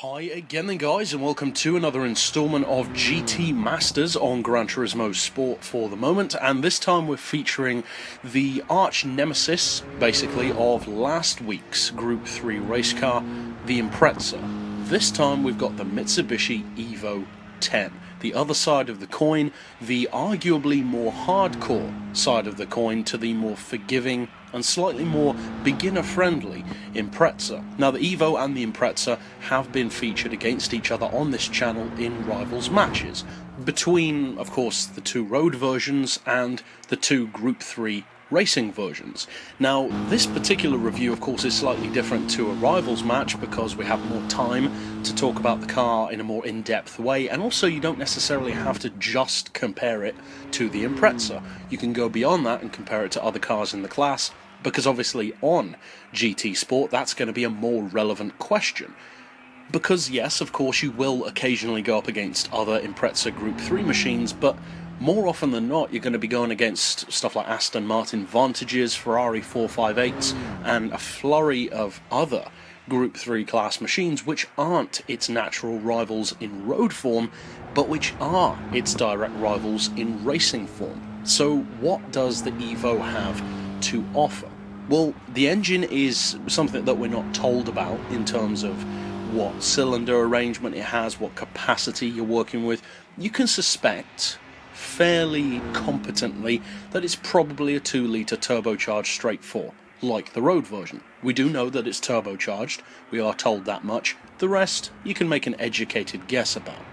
Hi again then guys, and welcome to another installment of GT Masters on Gran Turismo Sport for the moment, and this time we're featuring the arch nemesis, basically, of last week's Group 3 race car, the Impreza. This time we've got the Mitsubishi Evo X. The other side of the coin, the arguably more hardcore side of the coin to the more forgiving and slightly more beginner-friendly Impreza. Now, the Evo and the Impreza have been featured against each other on this channel in rivals matches, between, of course, the two road versions and the two Group 3 racing versions. Now, this particular review, of course, is slightly different to a rivals match because we have more time to talk about the car in a more in-depth way, and also you don't necessarily have to just compare it to the Impreza. You can go beyond that and compare it to other cars in the class, because obviously on GT Sport that's going to be a more relevant question. Because yes, of course, you will occasionally go up against other Impreza Group 3 machines, but more often than not you're going to be going against stuff like Aston Martin Vantages, Ferrari 458s, and a flurry of other Group 3 class machines which aren't its natural rivals in road form, but which are its direct rivals in racing form. So what does the Evo have to offer? Well, the engine is something that we're not told about in terms of what cylinder arrangement it has, what capacity you're working with. You can suspect fairly competently that it's probably a 2-litre turbocharged straight 4, like the road version. We do know that it's turbocharged, we are told that much. The rest you can make an educated guess about.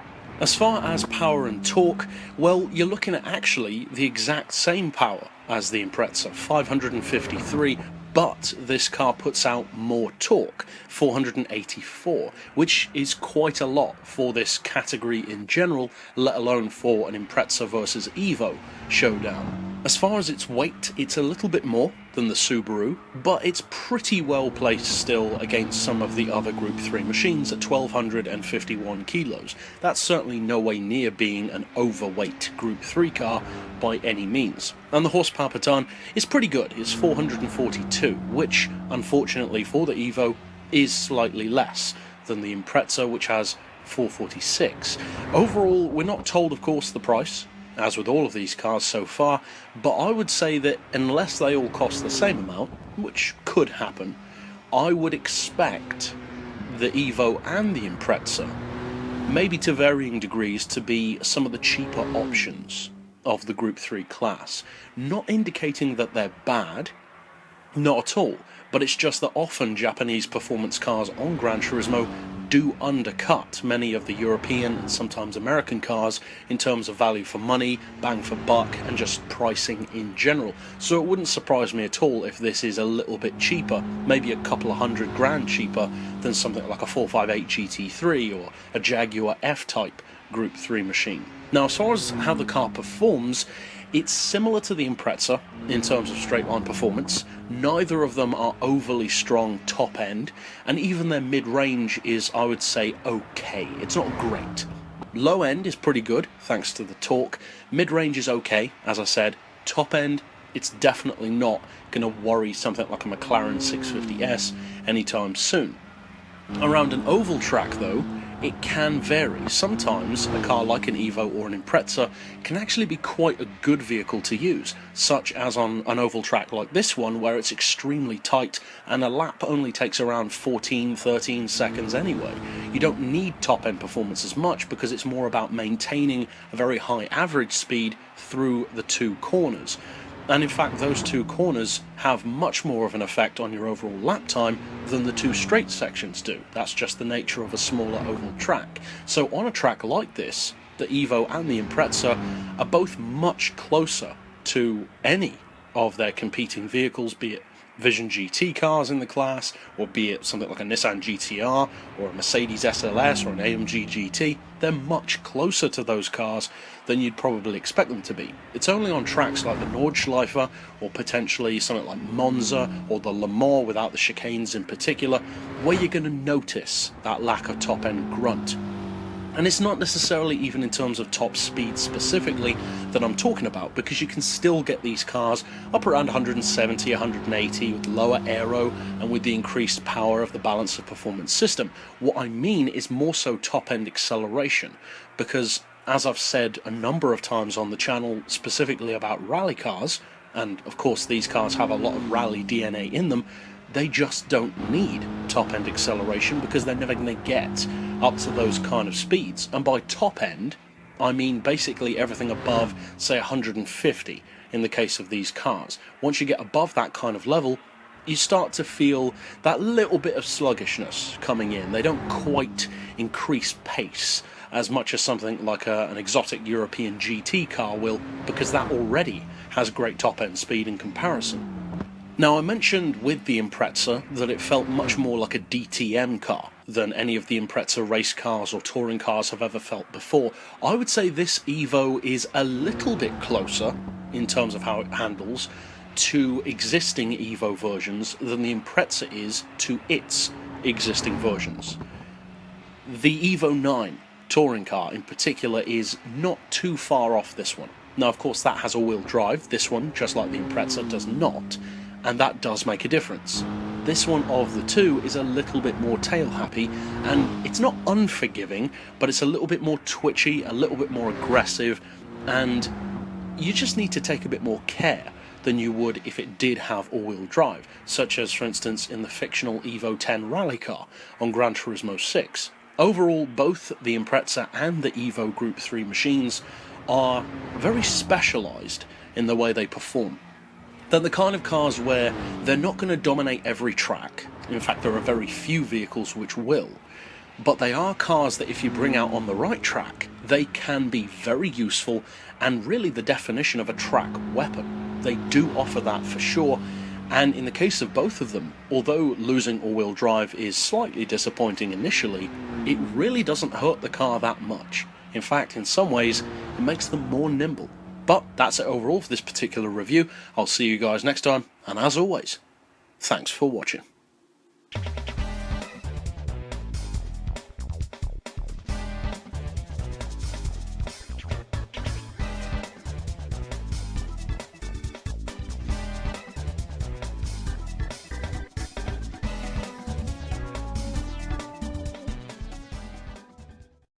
As far as power and torque, well, you're looking at actually the exact same power as the Impreza, 553, but this car puts out more torque, 484, which is quite a lot for this category in general, let alone for an Impreza versus Evo showdown. As far as its weight, it's a little bit more than the Subaru, but it's pretty well placed still against some of the other Group 3 machines at 1,251 kilos. That's certainly no way near being an overweight Group 3 car by any means. And the horsepower per tonne is pretty good, it's 442, which, unfortunately for the Evo, is slightly less than the Impreza, which has 446. Overall, we're not told, of course, the price, as with all of these cars so far, but I would say that unless they all cost the same amount, which could happen, I would expect the Evo and the Impreza, maybe to varying degrees, to be some of the cheaper options of the Group 3 class. Not indicating that they're bad, not at all, but it's just that often Japanese performance cars on Gran Turismo do undercut many of the European and sometimes American cars in terms of value for money, bang for buck, and just pricing in general. So it wouldn't surprise me at all if this is a little bit cheaper, maybe a couple of $100 cheaper than something like a 458 GT3 or a Jaguar F-Type Group 3 machine. Now, as far as how the car performs, it's similar to the Impreza in terms of straight-line performance. Neither of them are overly strong top-end, and even their mid-range is, I would say, okay. It's not great. Low-end is pretty good, thanks to the torque. Mid-range is okay, as I said. Top-end, it's definitely not going to worry something like a McLaren 650S anytime soon. Around an oval track, though, it can vary. Sometimes a car like an Evo or an Impreza can actually be quite a good vehicle to use, such as on an oval track like this one, where it's extremely tight and a lap only takes around 14-13 seconds anyway. You don't need top-end performance as much because it's more about maintaining a very high average speed through the two corners. And in fact, those two corners have much more of an effect on your overall lap time than the two straight sections do. That's just the nature of a smaller oval track. So on a track like this, the Evo and the Impreza are both much closer to any of their competing vehicles, be it Vision GT cars in the class, or be it something like a Nissan GTR, or a Mercedes SLS, or an AMG GT. They're much closer to those cars than you'd probably expect them to be. It's only on tracks like the Nordschleife, or potentially something like Monza, or the Le Mans without the chicanes in particular, where you're going to notice that lack of top-end grunt. And it's not necessarily even in terms of top speed specifically that I'm talking about, because you can still get these cars up around 170, 180 with lower aero and with the increased power of the balance of performance system. What I mean is more so top-end acceleration, because as I've said a number of times on the channel specifically about rally cars, and of course these cars have a lot of rally DNA in them, they just don't need top-end acceleration because they're never going to get up to those kind of speeds. And by top-end, I mean basically everything above, say, 150 in the case of these cars. Once you get above that kind of level, you start to feel that little bit of sluggishness coming in. They don't quite increase pace as much as something like an exotic European GT car will, because that already has great top-end speed in comparison. Now, I mentioned with the Impreza that it felt much more like a DTM car than any of the Impreza race cars or touring cars have ever felt before. I would say this Evo is a little bit closer, in terms of how it handles, to existing Evo versions than the Impreza is to its existing versions. The Evo 9 touring car in particular is not too far off this one. Now, of course, that has all-wheel drive. This one, just like the Impreza, does not. And that does make a difference. This one of the two is a little bit more tail-happy, and it's not unforgiving, but it's a little bit more twitchy, a little bit more aggressive, and you just need to take a bit more care than you would if it did have all-wheel drive, such as, for instance, in the fictional Evo 10 rally car on Gran Turismo 6. Overall, both the Impreza and the Evo Group 3 machines are very specialised in the way they perform. They're the kind of cars where they're not going to dominate every track. In fact, there are very few vehicles which will. But they are cars that if you bring out on the right track, they can be very useful and really the definition of a track weapon. They do offer that for sure. And in the case of both of them, although losing all-wheel drive is slightly disappointing initially, it really doesn't hurt the car that much. In fact, in some ways, it makes them more nimble. But that's it overall for this particular review. I'll see you guys next time, and as always, thanks for watching.